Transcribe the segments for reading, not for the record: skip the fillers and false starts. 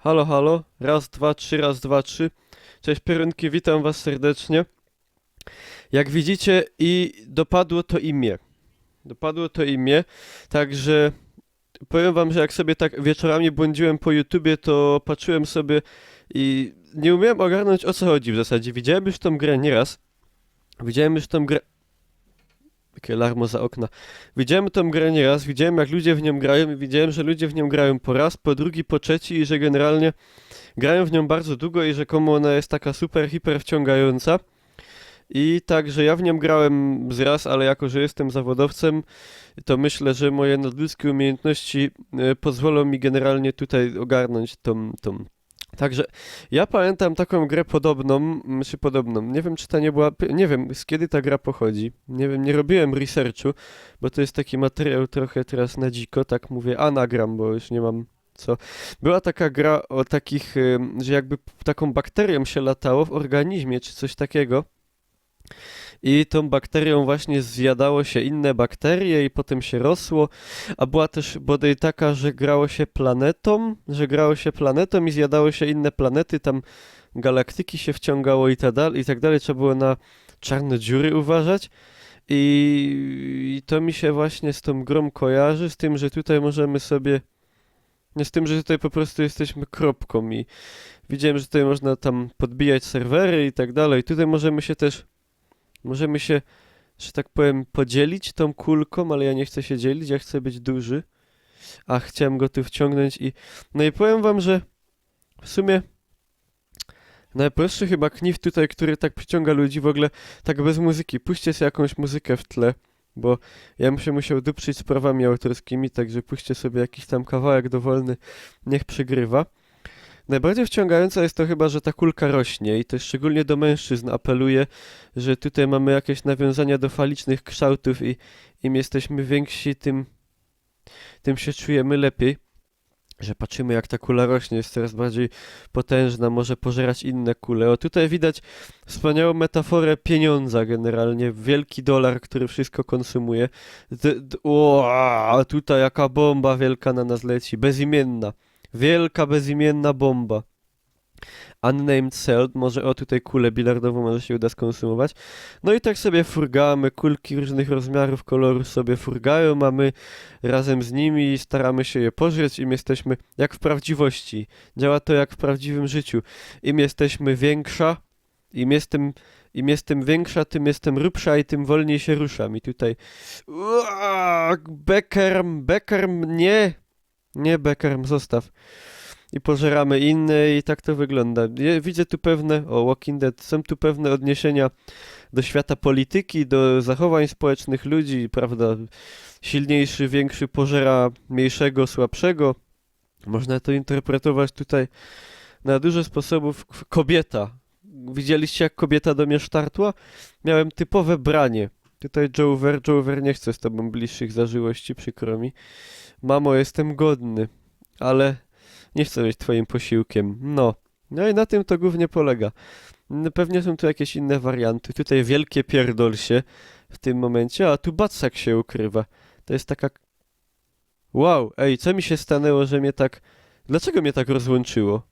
Halo, halo. Raz, dwa, trzy, raz, dwa, trzy. Cześć Pierunki, witam was serdecznie. Jak widzicie i dopadło to imię. Dopadło to imię, także powiem wam, że jak sobie tak wieczorami błądziłem po YouTubie, to patrzyłem sobie i nie umiałem ogarnąć, o co chodzi w zasadzie. Widziałem już tą grę nieraz. Widziałem już tą grę... Takie larmo za okna. Widziałem tą grę nieraz, widziałem jak ludzie w nią grają i widziałem, że ludzie w nią grają po raz, po drugi, po trzeci i że generalnie grają w nią bardzo długo i rzekomo ona jest taka super, hiper wciągająca. I także ja w nią grałem z raz, ale jako, że jestem zawodowcem, to myślę, że moje nadludzkie umiejętności pozwolą mi generalnie tutaj ogarnąć tą. Także ja pamiętam taką grę podobną, nie wiem czy ta nie była, nie wiem z kiedy ta gra pochodzi, nie wiem, nie robiłem researchu, bo to jest taki materiał trochę teraz na dziko, tak mówię, a nagram, bo już nie mam co. Była taka gra o takich, że jakby taką bakterią się latało w organizmie, czy coś takiego. I tą bakterią właśnie zjadało się inne bakterie i potem się rosło, a była też bodaj taka, że grało się planetą i zjadało się inne planety, tam galaktyki się wciągało i tak dalej, trzeba było na czarne dziury uważać. I to mi się właśnie z tą grą kojarzy, z tym, że tutaj możemy sobie, nie z tym, że tutaj po prostu jesteśmy kropką i widziałem, że tutaj można tam podbijać serwery i tak dalej. Tutaj możemy się, że tak powiem, podzielić tą kulką, ale ja nie chcę się dzielić, ja chcę być duży. A chciałem go tu wciągnąć i... No i powiem wam, że w sumie najprostszy chyba knif tutaj, który tak przyciąga ludzi w ogóle, tak bez muzyki. Puśćcie sobie jakąś muzykę w tle, bo ja bym się musiał duprzeć z prawami autorskimi, także puśćcie sobie jakiś tam kawałek dowolny, niech przygrywa. Najbardziej wciągająca jest to chyba, że ta kulka rośnie i to szczególnie do mężczyzn apeluje, że tutaj mamy jakieś nawiązania do falicznych kształtów i im jesteśmy więksi, tym się czujemy lepiej. Że patrzymy jak ta kula rośnie, jest coraz bardziej potężna, może pożerać inne kule. O, tutaj widać wspaniałą metaforę pieniądza generalnie, wielki dolar, który wszystko konsumuje. A tutaj jaka bomba wielka na nas leci, bezimienna. Wielka, bezimienna bomba. Unnamed Cell, może o tutaj kulę bilardową może się uda skonsumować. No i tak sobie furgamy, kulki różnych rozmiarów, kolorów sobie furgają, a my razem z nimi staramy się je pożreć, im jesteśmy jak w prawdziwości. Działa to jak w prawdziwym życiu. Im jesteśmy większa, im jestem większa, tym jestem grubsza i tym wolniej się ruszam. I tutaj... Beckerm, nie Beckerm, zostaw. I pożeramy inne i tak to wygląda. Widzę tu pewne, Walking Dead, są tu pewne odniesienia do świata polityki, do zachowań społecznych ludzi, prawda? Silniejszy, większy pożera mniejszego, słabszego. Można to interpretować tutaj na dużo sposobów. Kobieta. Widzieliście jak kobieta do mnie sztartła? Miałem typowe branie. Tutaj Jover nie chce z tobą bliższych zażyłości, przykro mi. Mamo, jestem godny, ale... Nie chcę być twoim posiłkiem. No i na tym to głównie polega. Pewnie są tu jakieś inne warianty. Tutaj wielkie pierdol się w tym momencie, a tu bacak się ukrywa. To jest taka... Wow, ej, co mi się stanęło, że mnie tak... Dlaczego mnie tak rozłączyło?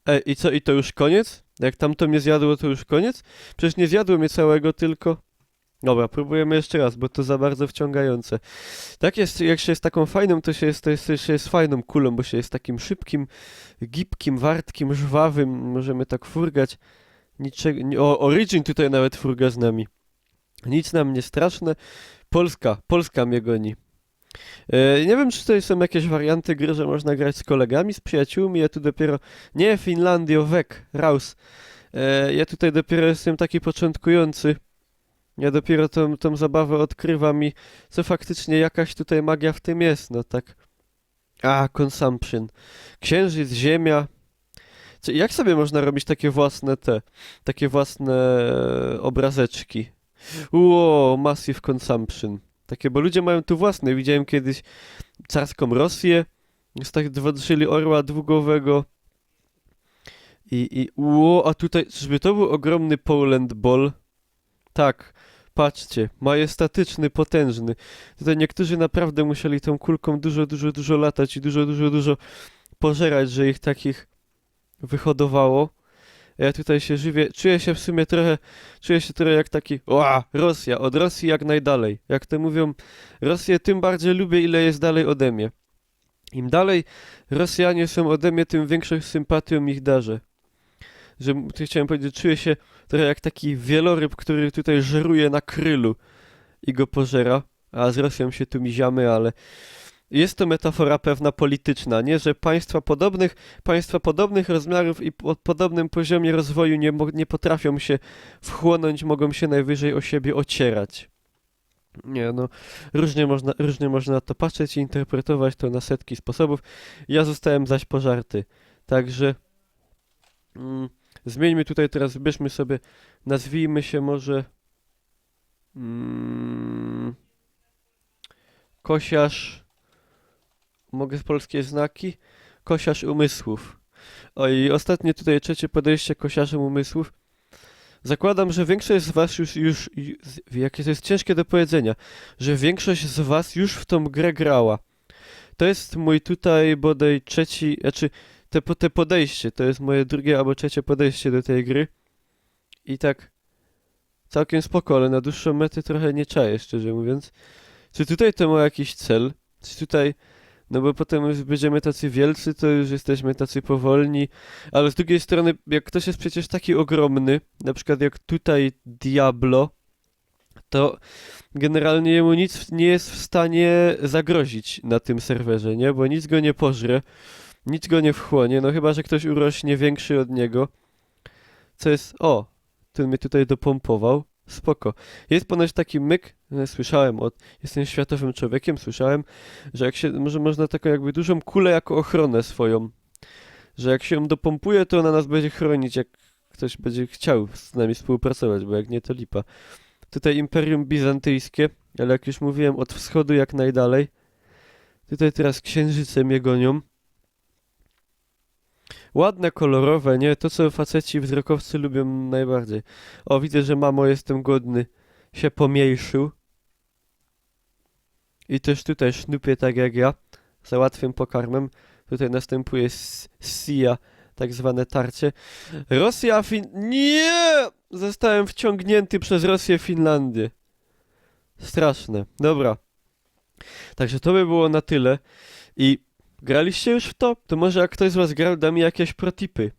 Ej, i co, i to już koniec? Jak tamto mnie zjadło, to już koniec? Przecież nie zjadło mnie całego, tylko... Dobra, próbujemy jeszcze raz, bo to za bardzo wciągające. Tak jest, jak się jest taką fajną, to się jest fajną kulą, bo się jest takim szybkim, gibkim, wartkim, żwawym. Możemy tak furgać. Origin tutaj nawet furga z nami. Nic nam nie straszne. Polska mnie goni. Nie wiem, czy tutaj są jakieś warianty gry, że można grać z kolegami, z przyjaciółmi. Ja tu dopiero... Nie, Finlandio, Raus. Ja tutaj dopiero jestem taki początkujący. Ja dopiero tą zabawę odkrywam i co faktycznie jakaś tutaj magia w tym jest, no tak. Consumption. Księżyc, Ziemia. Jak sobie można robić takie własne obrazeczki? Massive Consumption. Takie, bo ludzie mają tu własne. Widziałem kiedyś carską Rosję, czyli orła dwugłowego. A tutaj, czyżby to był ogromny Poland Ball? Tak. Patrzcie, majestatyczny, potężny. Tutaj niektórzy naprawdę musieli tą kulką dużo latać i dużo pożerać, że ich takich wyhodowało. Ja tutaj się żywię, czuję się trochę jak taki, Rosja, od Rosji jak najdalej. Jak to mówią, Rosję tym bardziej lubię, ile jest dalej ode mnie. Im dalej Rosjanie są ode mnie, tym większą sympatią ich darzę. Że, tu chciałem powiedzieć, czuję się trochę jak taki wieloryb, który tutaj żeruje na krylu i go pożera, a z Rosją się tu miziamy, ale jest to metafora pewna polityczna, nie? Że państwa podobnych rozmiarów i o podobnym poziomie rozwoju nie potrafią się wchłonąć, mogą się najwyżej o siebie ocierać. Nie, no, różnie można na to patrzeć i interpretować to na setki sposobów. Ja zostałem zaś pożarty. Także zmieńmy tutaj teraz, wybierzmy sobie, nazwijmy się może Kosiarz. Mogę z polskie znaki? Kosiarz umysłów. O i ostatnie tutaj trzecie podejście kosiarzem umysłów. Zakładam, że większość z was jakie to jest ciężkie do powiedzenia, że większość z was już w tą grę grała. To jest mój tutaj bodaj trzeci, znaczy te podejście, to jest moje drugie albo trzecie podejście do tej gry. I tak całkiem spoko, ale na dłuższą metę trochę nie czaję, szczerze mówiąc. Czy tutaj to ma jakiś cel? Czy tutaj... No bo potem już będziemy tacy wielcy, to już jesteśmy tacy powolni, ale z drugiej strony, jak ktoś jest przecież taki ogromny, na przykład jak tutaj Diablo, to generalnie jemu nic nie jest w stanie zagrozić na tym serwerze, nie? Bo nic go nie pożre, nic go nie wchłonie, no chyba, że ktoś urośnie większy od niego, co jest... O, ten mnie tutaj dopompował. Spoko. Jest ponoć taki myk, jestem światowym człowiekiem, słyszałem, że jak się, może można taką jakby dużą kulę jako ochronę swoją, że jak się ją dopompuje, to ona nas będzie chronić, jak ktoś będzie chciał z nami współpracować, bo jak nie, to lipa. Tutaj Imperium Bizantyjskie, ale jak już mówiłem, od wschodu jak najdalej. Tutaj teraz księżyce mnie gonią. Ładne, kolorowe, nie? To, co faceci wzrokowcy lubią najbardziej. O, widzę, że mamo, jestem głodny. Się pomniejszył. I też tutaj sznupię tak jak ja. Za łatwym pokarmem. Tutaj następuje Sia, tak zwane tarcie. Nie! Zostałem wciągnięty przez Rosję, Finlandię. Straszne. Dobra. Także to by było na tyle. I graliście już w to? To może jak ktoś z was grał, da mi jakieś protipy.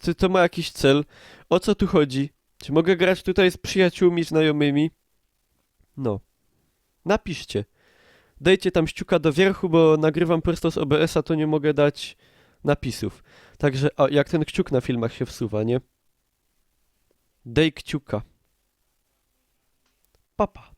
Czy to ma jakiś cel? O co tu chodzi? Czy mogę grać tutaj z przyjaciółmi, znajomymi? No. Napiszcie. Dajcie tam ściuka do wierchu, bo nagrywam prosto z OBS-a, to nie mogę dać napisów. Także, jak ten kciuk na filmach się wsuwa, nie? Daj kciuka. Papa.